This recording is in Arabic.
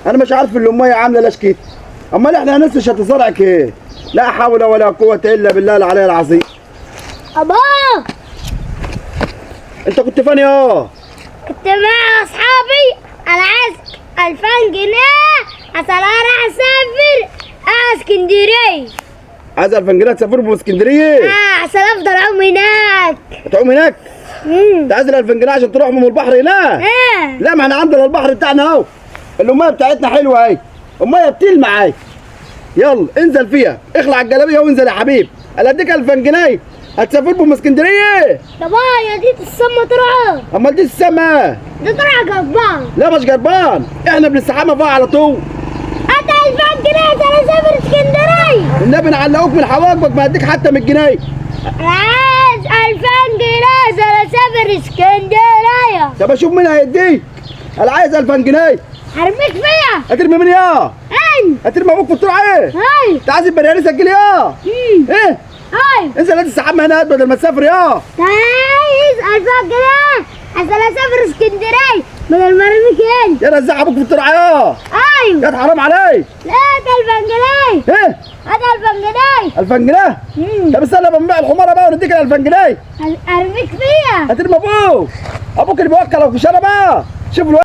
انا مش عارف الاميه عامله ليش كده. امال احنا هنسش هتزرعك ايه؟ لا حول ولا قوه الا بالله العلي العظيم. ابا انت كنت فين يا؟ كنت مع اصحابي. انا عايز 2000 جنيه عشان راح اسافر اسكندريه. عايز 2000 جنيه تسافر بهم اسكندريه؟ عشان افضل اعوم هناك. هتعوم هناك؟ انت عايز 2000 جنيه عشان تروح من البحر هناك؟ لا ما احنا عندنا البحر بتاعنا اهو. الاميه بتاعتنا حلوه اهي. اميه بتلمع اهي. يلا انزل فيها، اخلع الجلابيه وانزل يا حبيب. انا اديك 2000 جنيه هتسافر بهم اسكندريه. طب يا دي السما طلعت. امال دي السما؟ دي طلع جربان. لا مش جربان، احنا بنستحمى فيها على طول. هات 2000 جنيه عشان اسافر اسكندريه. النبي نعلقوك من حواجبك ما اديك حتى 100 جنيه. انا عايز 2000 جنيه عشان اسافر اسكندريه. طب اشوف مين هيديك. انا عايز 2000 جنيه. هرميك فيها. هترمي مين يا؟ اي هترمي ابوك في الترعه ايه؟ هاي انت عايز البني ادم يسجل يا؟ ايه؟ هاي انزل انت السحابه هنا بدل ما تسافر يا. عايز 2000 جنيه عشان اسافر اسكندريه بدل ما ارميك هنا. يا رزع ابوك في الترعه يا. ايوه. يا حرام عليك. لا هات 2000 جنيه. ايه؟ هات 2000 جنيه. 2000 جنيه؟ طب استنى لما نبيع الحماره بقى ونديك ال 2000 جنيه. ارميك فيها. هترمي ابوك. ابوك اللي بيوكل لو في شارع بقى. شوف